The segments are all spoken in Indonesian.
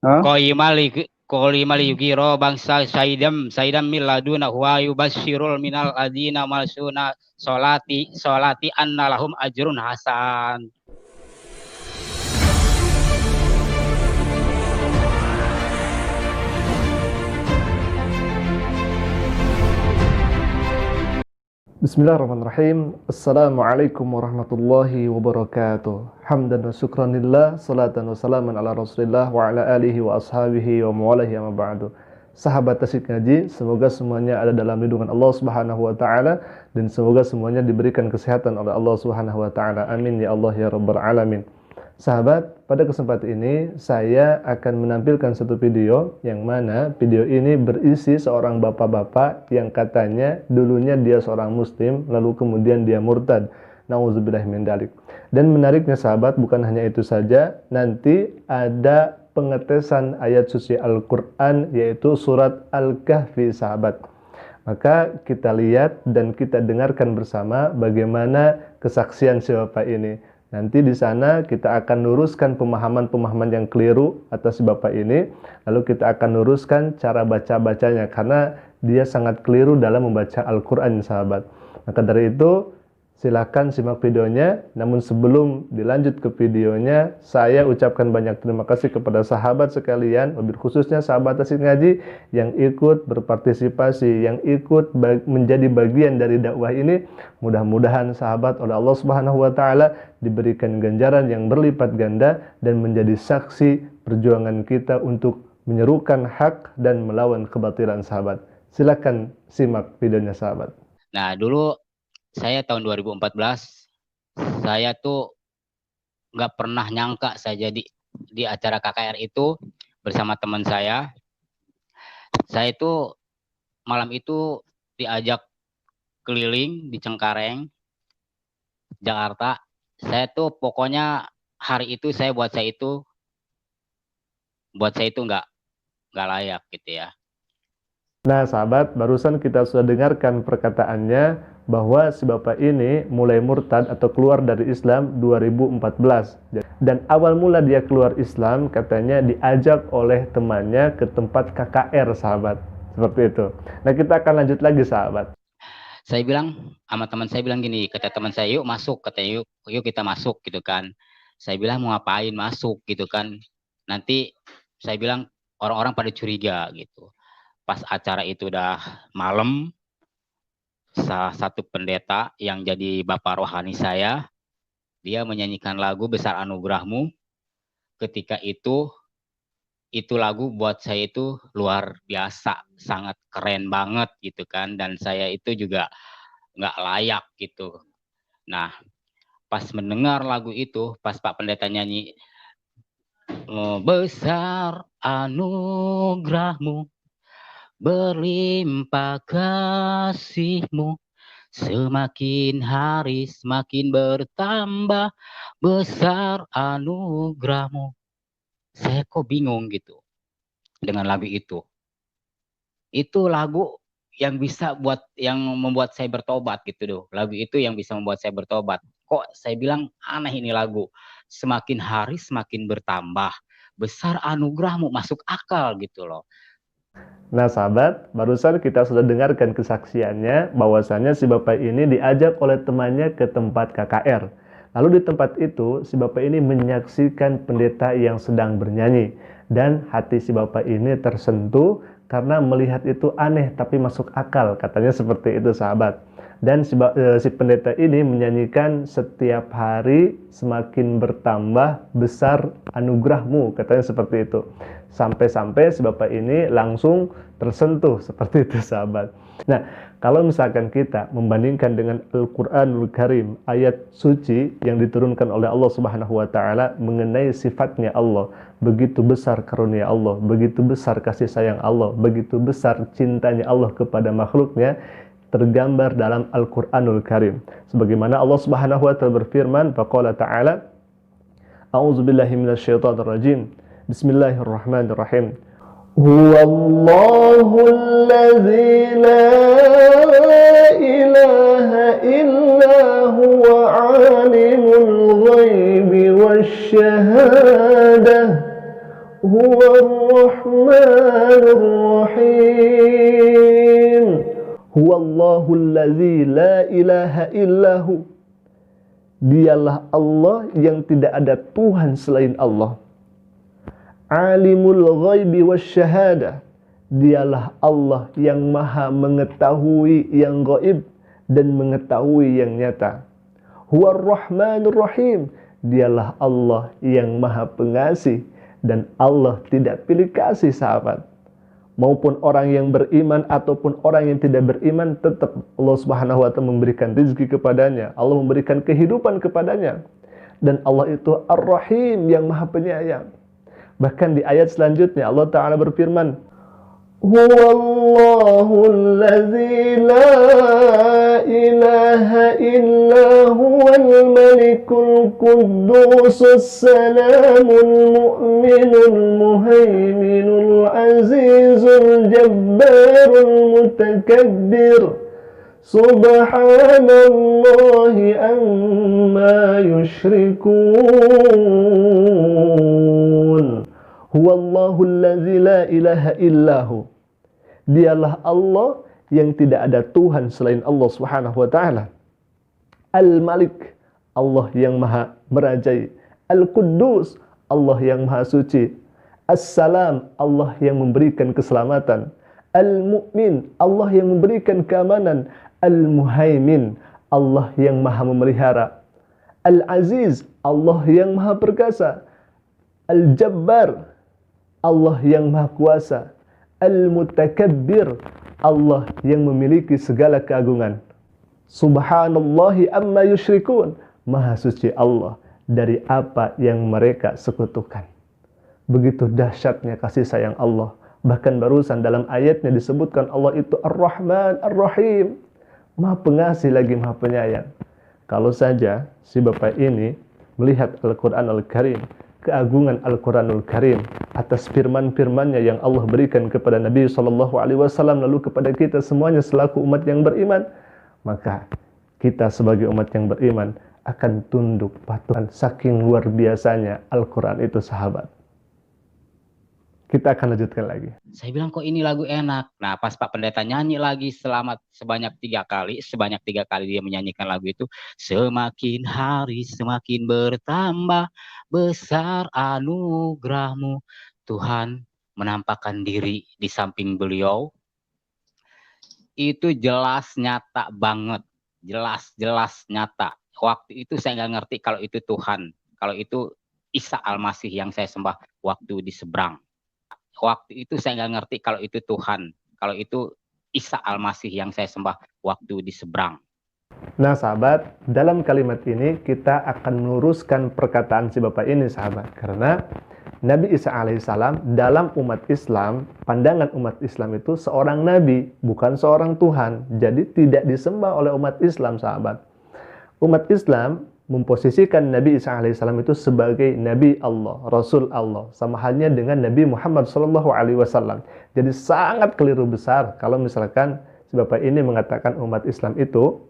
Hah? Qaimali yugiro bangsa saidam min laduna huwa yubasyirul minal ladina malsuna solati anna lahum ajrun hasan. Bismillahirrahmanirrahim. Assalamualaikum warahmatullahi wabarakatuh. Hamdan wa syukranillah, salatan wa salaman ala rasulillah wa ala alihi wa ashabihi wa mawalahi amma ba'du. Sahabat Tasyik Ngaji, semoga semuanya ada dalam lindungan Allah Subhanahu wa taala dan semoga semuanya diberikan kesehatan oleh Allah Subhanahu wa taala. Amin ya Allah ya rabbal alamin. Sahabat, pada kesempatan ini saya akan menampilkan satu video yang mana video ini berisi seorang bapak-bapak yang katanya dulunya dia seorang muslim lalu kemudian dia murtad. Nauzubillah min dzalik. Dan menariknya sahabat, bukan hanya itu saja, nanti ada pengetesan ayat suci Al-Qur'an yaitu surat Al-Kahfi sahabat. Maka kita lihat dan kita dengarkan bersama bagaimana kesaksian si bapak ini. Nanti di sana kita akan luruskan pemahaman-pemahaman yang keliru atas bapak ini, lalu kita akan luruskan cara baca-bacanya karena dia sangat keliru dalam membaca Al-Qur'an sahabat. Maka dari itu silakan simak videonya. Namun sebelum dilanjut ke videonya, saya ucapkan banyak terima kasih kepada sahabat sekalian, wabil khususnya sahabat Tasyik Ngaji yang ikut berpartisipasi, yang ikut menjadi bagian dari dakwah ini. Mudah-mudahan sahabat oleh Allah Subhanahu wa taala diberikan ganjaran yang berlipat ganda dan menjadi saksi perjuangan kita untuk menyerukan hak dan melawan kebatilan sahabat. Silakan simak videonya sahabat. Nah, dulu saya tahun 2014, saya tuh nggak pernah nyangka saya jadi di acara KKR itu bersama teman saya. Saya itu malam itu diajak keliling di Cengkareng, Jakarta. Saya tuh pokoknya hari itu buat saya itu nggak layak gitu ya. Nah sahabat, barusan kita sudah dengarkan perkataannya bahwa si bapak ini mulai murtad atau keluar dari Islam 2014. Dan awal mula dia keluar Islam katanya diajak oleh temannya ke tempat KKR sahabat. Seperti itu. Nah kita akan lanjut lagi sahabat. Saya bilang sama teman saya bilang gini, kata teman saya yuk masuk, katanya yuk kita masuk gitu kan. Saya bilang mau ngapain masuk gitu kan. Nanti saya bilang orang-orang pada curiga gitu. Pas acara itu udah malam, salah satu pendeta yang jadi bapak rohani saya, dia menyanyikan lagu Besar Anugerahmu. Ketika itu lagu buat saya itu luar biasa, sangat keren banget gitu kan, dan saya itu juga nggak layak gitu. Nah, pas mendengar lagu itu, pas Pak Pendeta nyanyi Besar Anugerahmu, berlimpah kasih-Mu, semakin hari semakin bertambah, besar anugerah-Mu. Saya kok bingung gitu dengan lagu itu. Itu lagu yang membuat saya bertobat gitu loh. Lagu itu yang bisa membuat saya bertobat. Kok saya bilang aneh ini lagu. Semakin hari semakin bertambah, besar anugerah-Mu, masuk akal gitu loh. Nah sahabat, barusan kita sudah dengarkan kesaksiannya bahwasannya si bapak ini diajak oleh temannya ke tempat KKR. Lalu di tempat itu si bapak ini menyaksikan pendeta yang sedang bernyanyi. Dan hati si bapak ini tersentuh karena melihat itu aneh tapi masuk akal, katanya seperti itu sahabat. Dan si pendeta ini menyanyikan setiap hari semakin bertambah besar anugerah-Mu, katanya seperti itu. Sampai-sampai si bapak ini langsung tersentuh seperti itu sahabat. Nah, kalau misalkan kita membandingkan dengan Al-Qur'anul Karim, ayat suci yang diturunkan oleh Allah Subhanahu wa taala mengenai sifatnya Allah, begitu besar karunia Allah, begitu besar kasih sayang Allah, begitu besar cintanya Allah kepada makhluknya, tergambar dalam Al-Qur'anul Karim. Sebagaimana Allah Subhanahu wa taala berfirman, faqala ta'ala, A'udzubillahi minasyaitonir rajim. Bismillahirrahmanirrahim. Huwallahul ladzi la ilaha illa huwa alimul ghaibi wasyahadah Huwar Rahmanur Rahim. Huwallahul ladzi la ilaha illahu. Dialah Allah yang tidak ada Tuhan selain Allah. Alimul ghaibi wasyahadah. Dialah Allah yang maha mengetahui yang gaib dan mengetahui yang nyata. Huwar Rahmanur Rahim. Dialah Allah yang maha pengasih dan Allah tidak pilih kasih, sahabat. Maupun orang yang beriman ataupun orang yang tidak beriman, tetap Allah Subhanahu wa taala memberikan rezeki kepadanya, Allah memberikan kehidupan kepadanya. Dan Allah itu Ar-Rahim, yang maha penyayang. Bahkan di ayat selanjutnya Allah Ta'ala berfirman, Huwallahul ladzi la ilaha illa huwal malikul quddusus salamul mu'minul muhaiminul azizul jabbarul mutakabbir subhanallahi amma yushrikun. Huwallahul ladzi la ilaha illahu. Dialah Allah yang tidak ada Tuhan selain Allah Subhanahu wa taala. Al-Malik, Allah yang maha merajai. Al-Quddus, Allah yang maha suci. As-Salam, Allah yang memberikan keselamatan. Al-Mu'min, Allah yang memberikan keamanan. Al-Muhaimin, Allah yang maha memelihara. Al-Aziz, Allah yang maha perkasa. Al-Jabbar, Allah yang maha kuasa. Al-Mutakabbir, Allah yang memiliki segala keagungan. Subhanallahi amma yushrikun. Maha suci Allah dari apa yang mereka sekutukan. Begitu dahsyatnya kasih sayang Allah. Bahkan barusan dalam ayatnya disebutkan Allah itu Ar-Rahman Ar-Rahim. Maha pengasih lagi maha penyayang. Kalau saja si Bapak ini melihat Al-Quran Al-Karim, keagungan Al-Quranul Karim atas firman-firmannya yang Allah berikan kepada Nabi SAW, lalu kepada kita semuanya selaku umat yang beriman, maka kita sebagai umat yang beriman akan tunduk patuh. Saking luar biasanya Al-Quran itu, sahabat. Kita akan lanjutkan lagi. Saya bilang kok ini lagu enak. Nah pas Pak Pendeta nyanyi lagi sebanyak tiga kali dia menyanyikan lagu itu. Semakin hari semakin bertambah besar anugerahmu. Tuhan menampakkan diri di samping beliau. Itu jelas nyata banget. Jelas nyata. Waktu itu saya nggak ngerti kalau itu Tuhan. Kalau itu Isa Al-Masih yang saya sembah waktu di seberang. Waktu itu saya nggak ngerti kalau itu Tuhan. Kalau itu Isa Al-Masih yang saya sembah waktu di seberang. Nah sahabat, dalam kalimat ini kita akan meluruskan perkataan si Bapak ini, sahabat. Karena Nabi Isa alaihissalam dalam umat Islam, pandangan umat Islam itu seorang Nabi, bukan seorang Tuhan. Jadi tidak disembah oleh umat Islam, sahabat. Umat Islam memposisikan Nabi Isa alaihissalam itu sebagai Nabi Allah, Rasul Allah, sama halnya dengan Nabi Muhammad SAW. Jadi sangat keliru besar kalau misalkan si Bapak ini mengatakan umat Islam itu,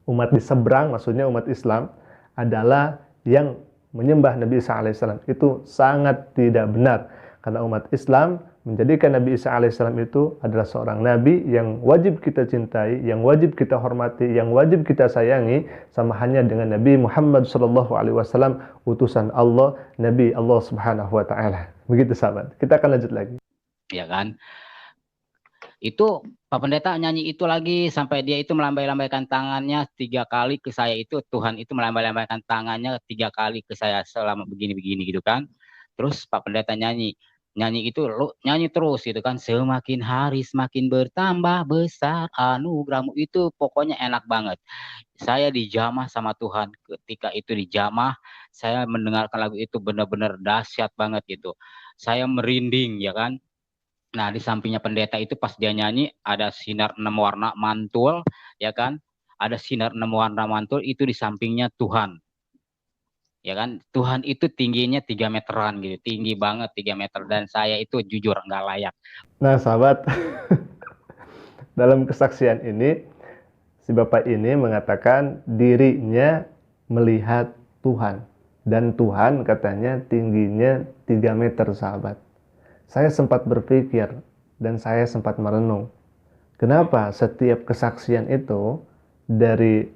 umat di seberang, maksudnya umat Islam adalah yang menyembah Nabi Isa alaihissalam. Itu sangat tidak benar, karena umat Islam menjadikan Nabi Isa alaihissalam itu adalah seorang nabi yang wajib kita cintai, yang wajib kita hormati, yang wajib kita sayangi, sama halnya dengan Nabi Muhammad SAW, utusan Allah, Nabi Allah Subhanahu wa taala. Begitu sahabat. Kita akan lanjut lagi. Ya kan? Itu Pak Pendeta nyanyi itu lagi sampai dia itu melambai-lambaikan tangannya 3 kali ke saya, itu Tuhan itu melambai-lambaikan tangannya 3 kali ke saya selama begini-begini gitu kan. Terus Pak Pendeta nyanyi itu nyanyi terus gitu kan, semakin hari semakin bertambah besar anugerahmu. Itu pokoknya enak banget. Saya dijamah sama Tuhan. Ketika itu dijamah, saya mendengarkan lagu itu benar-benar dahsyat banget gitu. Saya merinding ya kan. Nah di sampingnya pendeta itu pas dia nyanyi ada sinar 6 warna mantul ya kan. Ada sinar 6 warna mantul itu di sampingnya Tuhan. Ya kan, Tuhan itu tingginya 3 meteran gitu, tinggi banget 3 meter, dan saya itu jujur nggak layak. Nah sahabat, dalam kesaksian ini si Bapak ini mengatakan dirinya melihat Tuhan. Dan Tuhan katanya tingginya 3 meter, sahabat. Saya sempat berpikir dan saya sempat merenung. Kenapa setiap kesaksian itu dari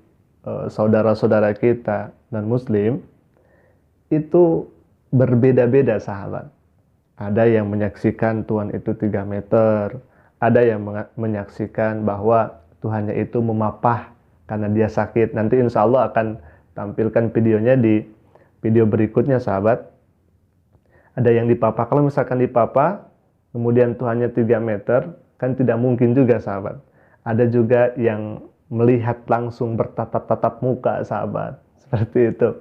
saudara-saudara kita non-muslim itu berbeda-beda, sahabat. Ada yang menyaksikan Tuhan itu 3 meter, ada yang menyaksikan bahwa Tuhannya itu memapah karena dia sakit. Nanti insya Allah akan tampilkan videonya di video berikutnya, sahabat. Ada yang dipapah. Kalau misalkan dipapah, kemudian Tuhannya 3 meter, kan tidak mungkin juga, sahabat. Ada juga yang melihat langsung bertatap-tatap muka, sahabat. Seperti itu.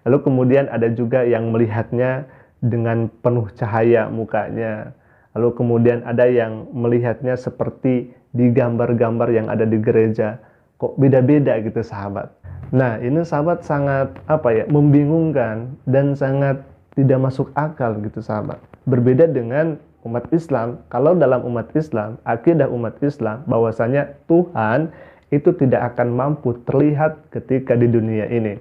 Lalu kemudian ada juga yang melihatnya dengan penuh cahaya mukanya. Lalu kemudian ada yang melihatnya seperti di gambar-gambar yang ada di gereja. Kok beda-beda gitu, sahabat. Nah, ini sahabat sangat membingungkan dan sangat tidak masuk akal gitu, sahabat. Berbeda dengan umat Islam. Kalau dalam umat Islam, akidah umat Islam bahwasanya Tuhan itu tidak akan mampu terlihat ketika di dunia ini.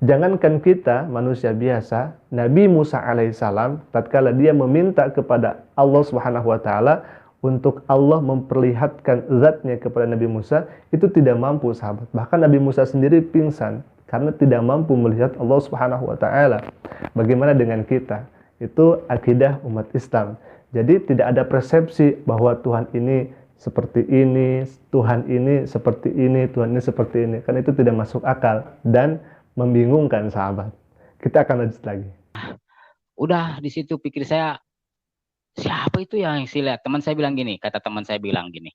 Jangankan kita manusia biasa, Nabi Musa alaihissalam tatkala dia meminta kepada Allah Subhanahu wa taala untuk Allah memperlihatkan zatnya kepada Nabi Musa, itu tidak mampu, sahabat. Bahkan Nabi Musa sendiri pingsan karena tidak mampu melihat Allah Subhanahu wa taala. Bagaimana dengan kita? Itu akidah umat Islam. Jadi tidak ada persepsi bahwa Tuhan ini seperti ini, Tuhan ini seperti ini, Tuhan ini seperti ini. Kan itu tidak masuk akal dan membingungkan, sahabat. Kita akan lanjut lagi. Udah di situ pikir saya, siapa itu yang lihat? Teman saya bilang gini, kata teman saya bilang gini,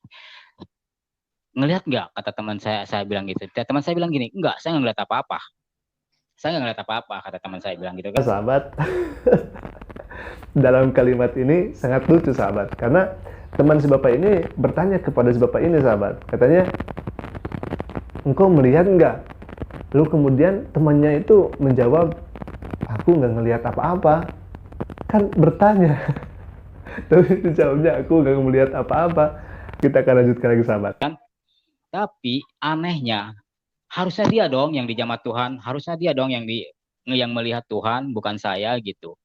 ngelihat nggak? Kata teman saya bilang gitu. Teman saya bilang gini, enggak, saya nggak ngeliat apa-apa. Saya nggak ngeliat apa-apa, kata teman saya bilang gitu kan. Sahabat, dalam kalimat ini sangat lucu, sahabat. Karena teman si bapak ini bertanya kepada si bapak ini, sahabat. Katanya, engkau melihat nggak? Lalu kemudian temannya itu menjawab, aku nggak ngelihat apa-apa. Kan bertanya. Tapi jawabnya, aku nggak melihat apa-apa. Kita akan lanjutkan lagi, sahabat. Kan? Tapi anehnya, harusnya dia dong yang dijamah Tuhan, harusnya dia dong yang melihat Tuhan, bukan saya gitu.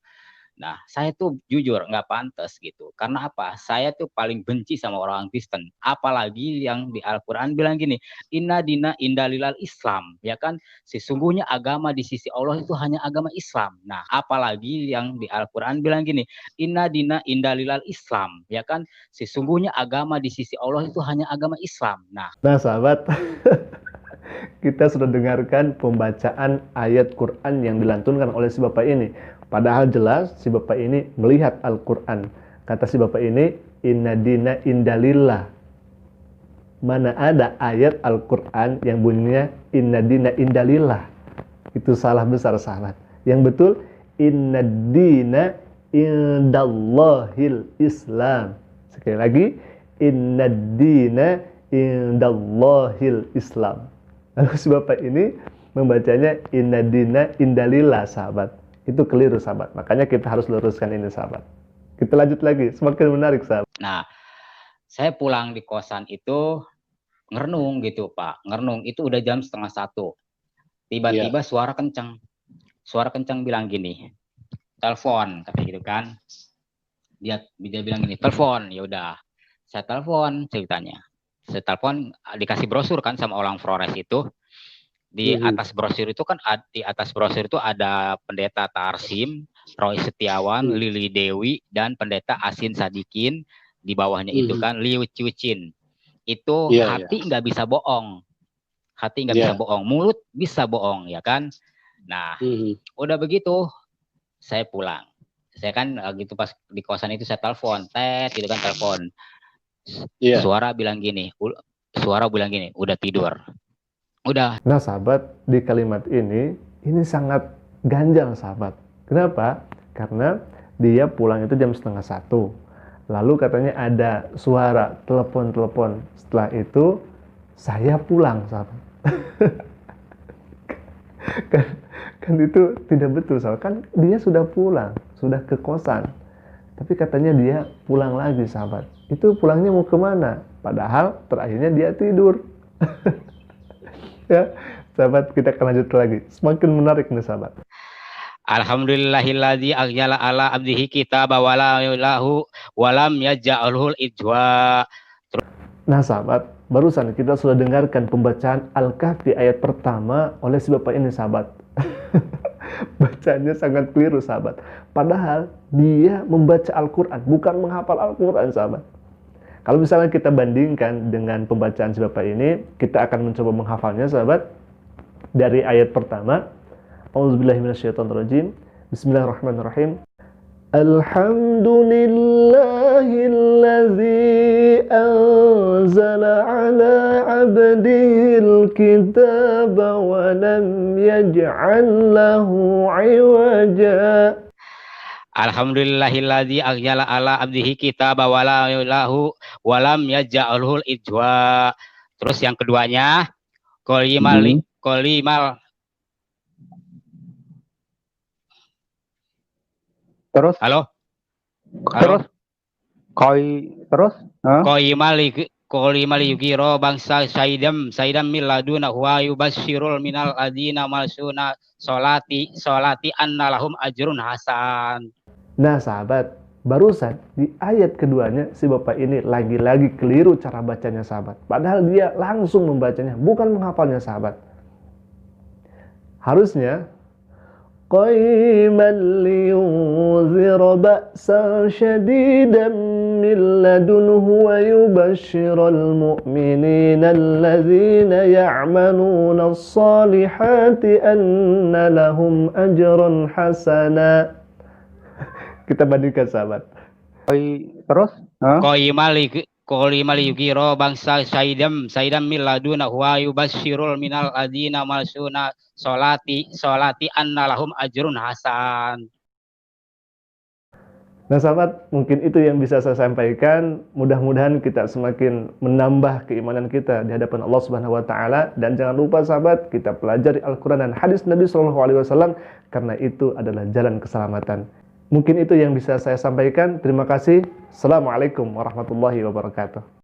Nah, saya tuh jujur nggak pantas gitu. Karena apa? Saya tuh paling benci sama orang Kristen. Apalagi yang di Al-Quran bilang gini, inna dina indalilal Islam. Ya kan? Sesungguhnya agama di sisi Allah itu hanya agama Islam. Nah, apalagi yang di Al-Quran bilang gini, inna dina indalilal Islam. Ya kan? Sesungguhnya agama di sisi Allah itu hanya agama Islam. Nah, sahabat, kita sudah dengarkan pembacaan ayat Quran yang dilantunkan oleh si bapak ini. Padahal jelas si bapak ini melihat Al-Quran. Kata si bapak ini, inna dina indalillah. Mana ada ayat Al-Quran yang bunyinya inna dina indalillah. Itu salah besar, sahabat. Yang betul, inna dina indallahil Islam. Sekali lagi, inna dina indallahil Islam. Lalu si bapak ini membacanya inna dina indalillah, sahabat. Itu keliru, sahabat. Makanya kita harus luruskan ini, sahabat. Kita lanjut lagi, semakin menarik, sahabat. Nah, saya pulang di kosan itu ngerenung gitu, Pak. Ngerenung itu udah jam 12:30. Tiba-tiba suara kencang bilang gini, telepon, kata gitu kan. Dia bilang gini, telepon. Ya udah, saya telepon ceritanya. Saya telepon, dikasih brosur kan sama orang Flores itu. Di atas brosur itu kan, di atas brosur itu ada pendeta Tarsim, Roy Setiawan, Lili Dewi, dan pendeta Asin Sadikin. Di bawahnya itu kan Liu Cucin. Itu hati nggak bisa bohong, hati nggak bisa bohong, mulut bisa bohong, ya kan. Nah, udah begitu saya pulang. Saya kan gitu pas di kosan itu saya telepon, gitu kan, telepon. Suara bilang gini, udah tidur. Udah. Nah, sahabat, di kalimat ini sangat ganjal, sahabat. Kenapa? Karena dia pulang itu jam 12:30. Lalu katanya ada suara telepon. Setelah itu saya pulang, sahabat. kan itu tidak betul, sahabat. Kan dia sudah pulang, sudah ke kosan. Tapi katanya dia pulang lagi, sahabat. Itu pulangnya mau kemana? Padahal terakhirnya dia tidur. Ya, sahabat, kita akan lanjut lagi. Semakin menarik nih, sahabat. Alhamdulillahilladzi anzala ala abdihi kitaba walam yaj'alul ijwa. Nah sahabat, barusan kita sudah dengarkan pembacaan Al-Kahfi ayat pertama oleh si bapak ini sahabat. Bacanya sangat keliru sahabat. Padahal dia membaca Al-Quran, bukan menghafal Al-Quran sahabat. Kalau misalnya kita bandingkan dengan pembacaan si bapak ini, kita akan mencoba menghafalnya sahabat. Dari ayat pertama, A'udzubillahiminasyaitonirrajim. Bismillahirrahmanirrahim. Alhamdulillahilladzi anzala ala abdihil kitaba wa lam yaj'al lahu 'iwaja. Alhamdulillahilladzi anzala ala abdihi kitaba walam yaj'alul ijwa. Terus yang keduanya, kolimal. Terus, Halo? terus, terus, Kolimali yukiro bangsa saidam miladuna huwa yubasyirul minal adina malsuna solati anna lahum ajrun hasan. Nah sahabat, barusan di ayat keduanya si bapak ini lagi-lagi keliru cara bacanya sahabat. Padahal dia langsung membacanya, bukan menghafalnya sahabat. Harusnya qayman liyunzira ba'san syadidan min ladunhu wa yubashshiral mu'minina alladzina ya'maluna as-salihati anna lahum ajran hasana. Kita bandingkan sahabat. terus, Kolimali yukiro bangsa saidam miladuna huwa yubasyirul minal adina malsuna solati anna lahum ajrun hasan. Nah sahabat, mungkin itu yang bisa saya sampaikan. Mudah-mudahan kita semakin menambah keimanan kita di hadapan Allah Subhanahu wa taala, dan jangan lupa sahabat, kita pelajari Al-Qur'an dan hadis Nabi sallallahu alaihi wasallam karena itu adalah jalan keselamatan. Mungkin itu yang bisa saya sampaikan. Terima kasih. Assalamualaikum warahmatullahi wabarakatuh.